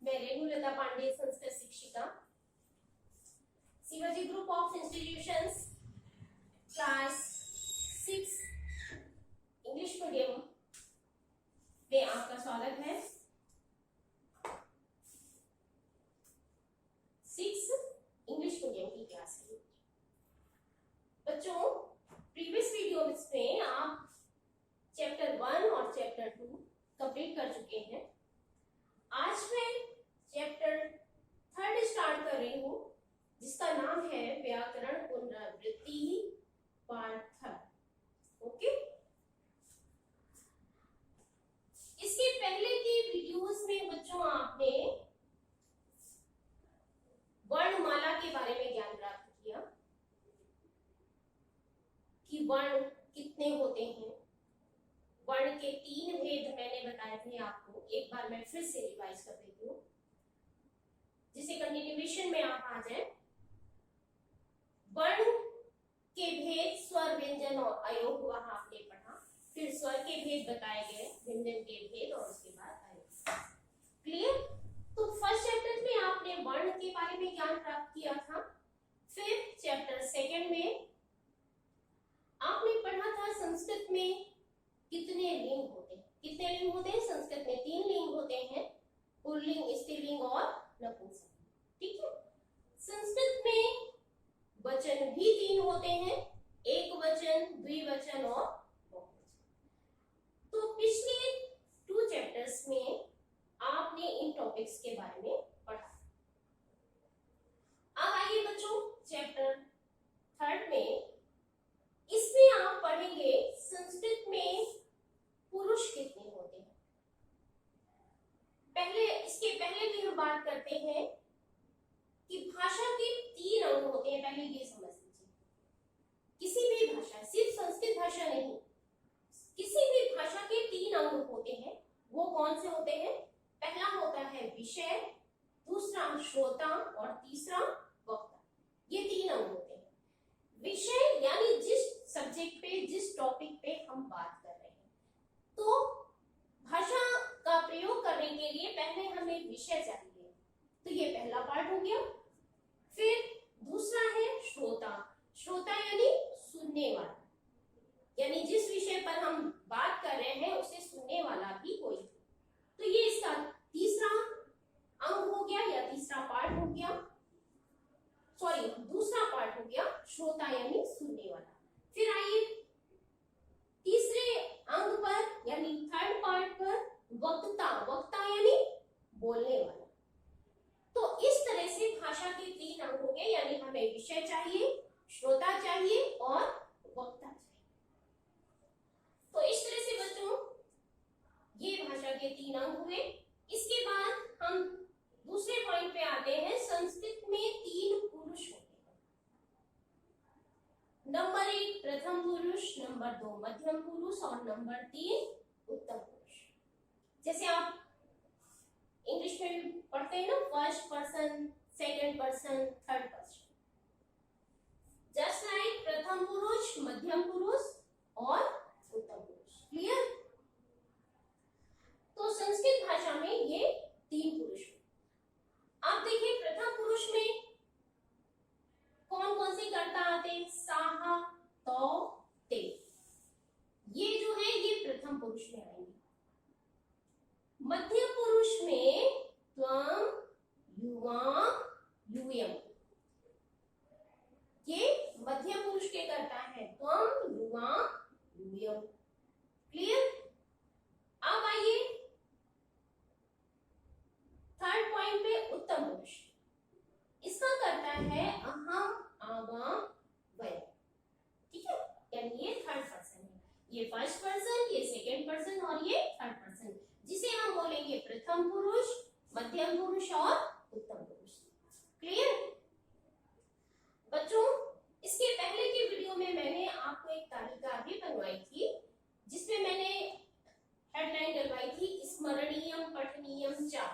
मैं रेणुलता पांडे, संस्कृत शिक्षिका, Shivaji group of institutions, class 6 English medium में आपका स्वागत है। 6 English medium की class में बच्चों, previous video में आप चैप्टर 1 और चैप्टर 2 कंप्लीट कर चुके हैं। आज मैं चैप्टर 3 स्टार्ट कर रही हूँ जिसका नाम है व्याकरण पुनरावृत्ति पार्ट 3। ओके, इसके पहले की वीडियोस में बच्चों आपने वर्णमाला के बारे में ज्ञान प्राप्त किया कि वर्ण कितने होते हैं। वर्ण के 3 भेद मैंने बताए थे आपको, एक बार मैं फिर से रिवाइज कर देती हूँ जिसे कंटिन्यूएशन में आप आ जाए। वर्ण के भेद स्वर, व्यंजन और अयोग वहां आपने पढ़ा, फिर स्वर के भेद बताए गए, व्यंजन के भेद और उसके बाद अयोग। क्लियर? तो फर्स्ट चैप्टर में आपने वर्ण के बारे में ज्ञान प्राप्त किया था। फिर चैप्टर 2 में आपने पढ़ा था संस्कृत में कितने लिंग होते हैं। कितने लिंग होते हैं? संस्कृत में 3 लिंग होते हैं, पुल्लिंग, स्त्रीलिंग और नपुंसक। ठीक है? संस्कृत में वचन भी 3 होते हैं, एक वचन, द्विवचन और बहुवचन। तो पिछले 2 चैप्टर्स में आपने इन टॉपिक्स के बारे में पढ़ा। अब आइए बच्चों चैप्टर 3 में, इसमें आप पढ़ेंगे संस्कृत में पुरुष कितने होते हैं। इसके पहले भी हम बात करते हैं कि भाषा के 3 अंग होते हैं। पहले ये समझ लीजिए, किसी भी भाषा, सिर्फ संस्कृत भाषा नहीं, किसी भी भाषा के 3 अंग होते हैं। वो कौन से होते हैं? पहला होता है विषय, दूसरा श्रोता और तीसरा वक्ता। ये 3 अंग होते हैं। विषय यानी जिस सब्जेक्ट पे, जिस टॉपिक पे हम बात कर रहे हैं, तो भाषा का प्रयोग करने के लिए पहले हमें विषय चाहिए, तो ये पहला पार्ट हो गया। फिर दूसरा है श्रोता। श्रोता यानी सुनने वाला, यानी जिस विषय पर हम बात कर रहे हैं उसे सुनने वाला भी कोई, तो ये इसका तीसरा पार्ट हो गया, सॉरी दूसरा पार्ट हो गया श्रोता यानी सुनने वाला। फिर आइए तीसरे अंग पर यानी थर्ड पार्ट पर वक्ता, वक्ता यानी बोलने वाला। तो इस तरह से भाषा के 3 अंग हो गए, यानी हमें विषय चाहिए, श्रोता चाहिए और वक्ता चाहिए। तो इस तरह से बच्चों ये भाषा के 3 अंग हुए। इसके बाद हम दूसरे पॉइंट पे आते हैं, संस्कृत में 3 पुरुष होते हैं। नंबर 1 प्रथम पुरुष, नंबर 2 मध्यम पुरुष और नंबर 3 उत्तम पुरुष। जैसे आप इंग्लिश में पढ़ते हैं ना, first person, second person, third person. Just like प्रथम पुरुष, मध्यम पुरुष और उत्तम पुरुष। क्लियर? तो संस्कृत भाषा में ये 3 पुरुष। आप देखिए प्रथम पुरुष में कौन कौन से कर्ता आते हैं? साहा, तौ, ते। ये जो है ये प्रथम पुरुष में आएंगे। मध्य पुरुष में त्वम, युवां, यूयम्। ये मध्य पुरुष के कर्ता है, त्वम, युवां, यूयम्। क्लियर? अब आइए थर्ड पॉइंट पे उत्तम पुरुष। इसका कर्ता है अहम, आवां, वयम्। ठीक है, यानी ये थर्ड पर्सन है। ये फर्स्ट पर्सन, ये सेकंड पर्सन और ये थर्ड पर्सन, जिसे हम बोलेंगे प्रथम पुरुष, मध्यम पुरुष और उत्तम पुरुष। क्लियर? बच्चों इसके पहले की वीडियो में मैंने आपको एक तालिका भी बनवाई थी, जिसमें मैंने हेडलाइन डलवाई थी स्मरणीयम पठनीयम च,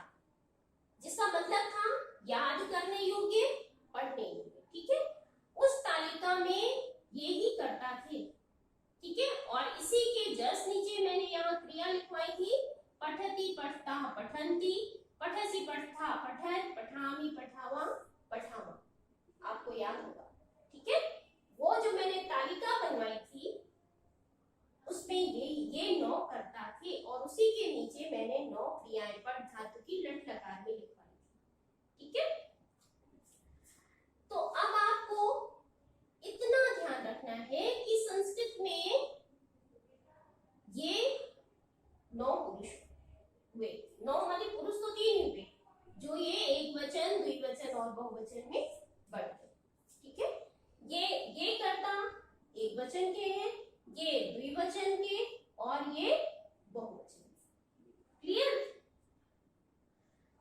जिसका मतलब था याद करने योग्य, पढ़ने योग्य। ठीक है, उस तालिका में ये ही करता थे। ठीक है, और इसी के जस्ट नीचे मैंने यहाँ क्रिया लिखवाई थी, पठति, पठता, पठन्ति, पठसि, पठथा, पठत, पठामि, पठावा, पठामा। आपको याद होगा। ठीक है, वो जो मैंने तालिका बनवाई थी उसमें ये 9 कर्ता थे और उसी के नीचे मैंने 9 क्रियाएं पठ धातु की लट लकार में लिखवाई थी। ठीक है, तो अब आपको इतना ध्यान रखना है कि संस्कृत में ये 9 पुरुष हुए। 9 वाले पुरुष तो 3 हुए, जो ये एक वचन, द्विवचन और बहुवचन में बढ़ते। ठीक है, ये कर्ता एक वचन के हैं, ये द्विवचन के और ये बहुवचन। क्लियर?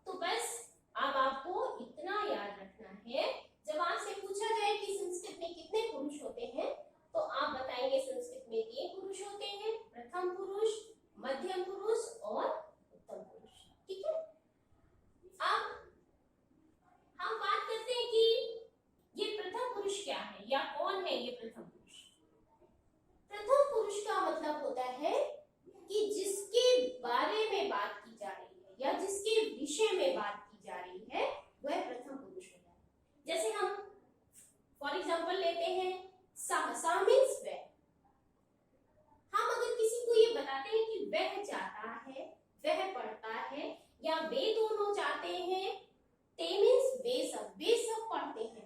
तो बस अब आपको इतना याद रखना है, जब आपसे पूछा जाए कि संस्कृत में कितने पुरुष होते हैं, तो आप बताएंगे संस्कृत में 3 पुरुष होते हैं, प्रथम पुरुष, मध्यम पुरुष और उत्तम पुरुष। ठीक है, अब हम बात करते हैं कि ये प्रथम पुरुष क्या है या कौन है ये प्रथम पुरुष। प्रथम पुरुष का मतलब होता है कि जिसके बारे में बात की जा रही है या जिसके विषय में बात की जा रही है वह प्रथम पुरुष होता है। जैसे हम फॉर एग्जांपल लेते हैं सा मीन्स वह। हम अगर किसी को ये बताते हैं कि वह जाता है, वह पढ़ता है, या वे दोनों जाते हैं, ते मीन्स वे सब पढ़ते हैं,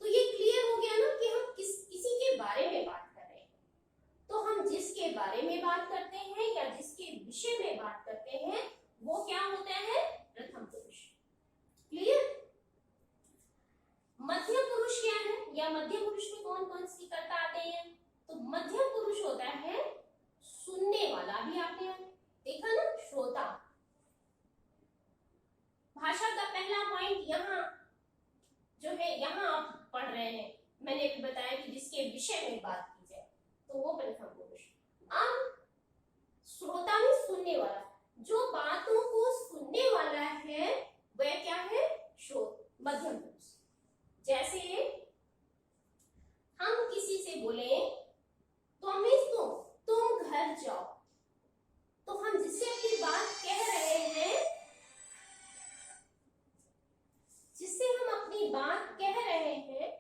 तो ये क्लियर हो गया ना कि हम किसी के बारे में बात कर रहे हैं। तो हम जिसके बारे में बात करते हैं या जिसके विषय में बात करते हैं वो क्या होता है? प्रथम पुरुष। क्लियर? मध्य पुरुष क्या है या मध्य पुरुष में कौन कौन सी कर्ता आते हैं? तो मध्य पुरुष होता है सुनने वाला। भी आपने देखा ना, श्रोता। भाषा का पहला पॉइंट यहाँ जो है, यहाँ आप पढ़ रहे हैं, मैंने भी बताया कि जिसके विषय में बात की जाए तो वो प्रथम पुरुष। अब श्रोता में सुनने वाला, जो बातों को सुनने वाला है वह क्या है? मध्यम पुरुष। जैसे हम किसी से बोले तुम घर जाओ, तो हम जिससे अपनी बात कह रहे हैं, जिससे हम अपनी बात कह रहे हैं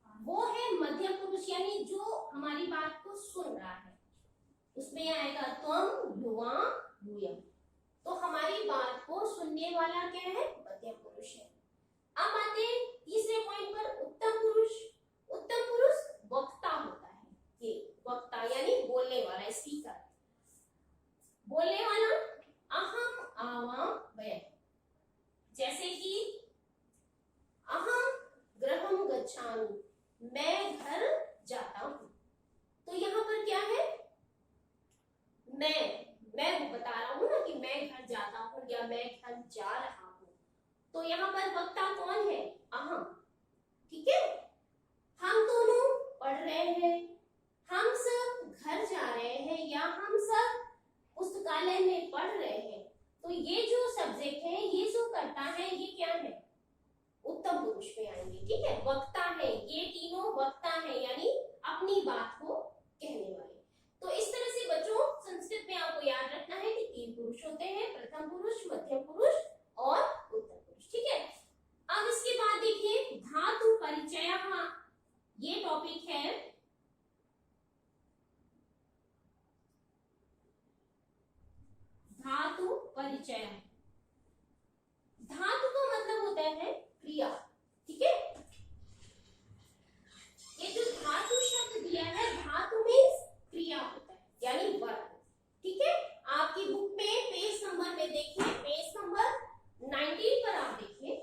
वो है मध्यम पुरुष, यानी जो हमारी बात को सुन रहा है। उसमें आएगा त्वम, युवां, यूयम्। तो हमारी बात को सुनने वाला क्या है? मध्यम पुरुष है। अब आते हैं तीसरे पॉइंट पर, उत्तम पुरुष। उत्तम पुरुष वक्ता होता है। ये वक्ता यानी बोलने वाला, स्पीकर। बोलने वाला अहम आवाम वयम्, जैसे कि अहम गृहम गच्छामि, मैं घर जाता हूं। तो यहाँ पर क्या है? मैं बता रहा हूं ना कि मैं घर जाता हूं या मैं घर जा रहा हूं। तो यहाँ पर वक्ता कौन है? अहम। ठीक है, हम दोनों पढ़ रहे हैं, हम सब घर जा रहे हैं या हम सब पुस्तकालय में पढ़ रहे हैं। तो ये जो सब्जेक्ट है, ये जो करता है, ये क्या है? उत्तम पुरुष में आएंगे। ठीक है, वक्ता है, ये तीनों वक्ता है यानी अपनी बात को कहने वाले। तो इस तरह से बच्चों संस्कृत में आपको याद रखना है कि 3 पुरुष होते हैं, प्रथम पुरुष, मध्यम पुरुष और उत्तम पुरुष। ठीक है, अब इसके बाद देखिए धातु परिचय, ये टॉपिक है। धातु परिचय। धातु का मतलब होता है क्रिया। ठीक है, ये जो धातु शब्द दिया है, धातु मीन्स क्रिया होता है यानी वर्ब। ठीक है, आपकी बुक में पेज नंबर में देखिए, पेज नंबर 19 पर आप देखिए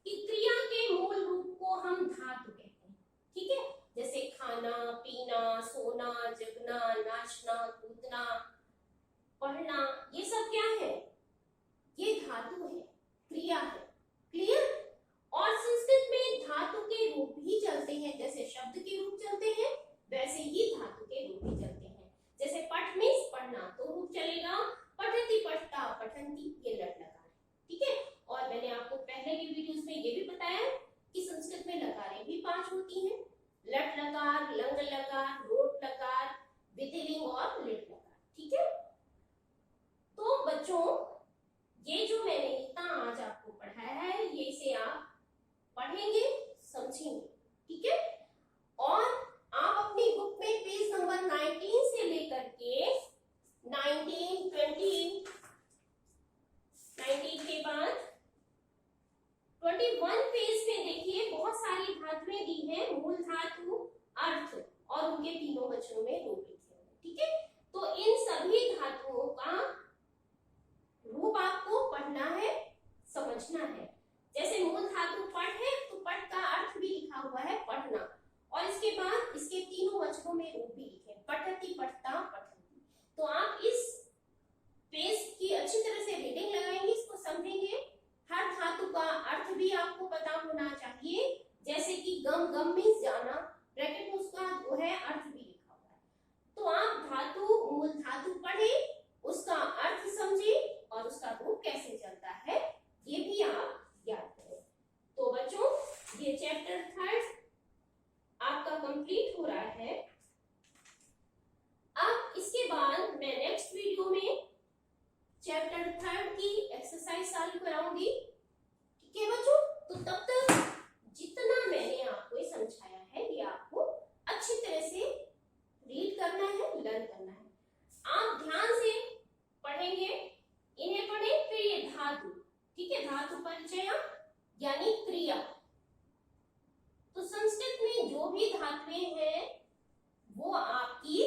कि क्रिया के मूल रूप को हम धातु कहते हैं। ठीक है, जैसे खाना, पीना, सोना, जगना, नाचना, कूदना, पढ़ना, ये सब क्या है? ये धातु है, क्रिया है। क्लियर? और संस्कृत में धातु के रूप ही चलते हैं, जैसे शब्द के रूप चलते हैं वैसे ही धातु के रूप भी चलते हैं। जैसे पठ मीन्स पढ़ना, तो रूप चलेगा पठति, पठता, पठन्ति, ये लट लकार। ठीक है, और मैंने आपको पहले की वीडियोस में ये भी बताया कि संस्कृत में लकारें भी 5 होती हैं, लट लकार, लंग लकार, लोट लकार, विधिलिंग और लिट लकार। ठीक है, तो बच्चों ये जो मैंने इतना आज आपको पढ़ाया है, ये इसे आप पढ़ेंगे, समझेंगे। ठीक है, और आप अपनी बुक में पेज नंबर 19 से लेकर के 19, 20, 19 के बाद 21 पेज में देखिए बहुत सारी धातुएं दी हैं, मूल धातु, अर्थ और उनके तीनों वचनों में रूप लिखे हैं। ठीक है, तो इन सभी धातुओं का रूप आपको पढ़ना है, समझना है। जैसे मूल धातु पठ है, तो पठ का अर्थ भी लिखा हुआ है पढ़ना, और इसके बाद इसके तीनों वचनों में रूप भी लिखे, पठति, पठता, पठन्ति। तो आप इस पेज की अच्छी तरह से रीडिंग लगाएंगे, इसको समझेंगे। हर धातु का अर्थ भी आपको पता होना चाहिए, जैसे कि गम, गम मीन्स जाना, ब्रैकेट में उसका जो है अर्थ भी लिखा हुआ है। तो आप धातु, मूल धातु पढ़े, उसका अर्थ समझे और उसका रूप कैसे चलता है ये भी आप याद करें। तो बच्चों ये चैप्टर 3 आपका कंप्लीट हो रहा है। अब इसके बाद मैं नेक्स्ट वीडियो में चैप्टर 3 की एक्सरसाइज चालू कराऊंगी। ठीक है बच्चों, तो तब तक जितना मैंने आपको समझाया है ये आपको अच्छी तरह से रीड करना है, लर्न करना है। आप ध्यान से पढ़ेंगे, इन्हें पढ़ें, फिर ये धातु। ठीक है, धातु परिचय यानी क्रिया। तो संस्कृत में जो भी धातुएं हैं वो आपकी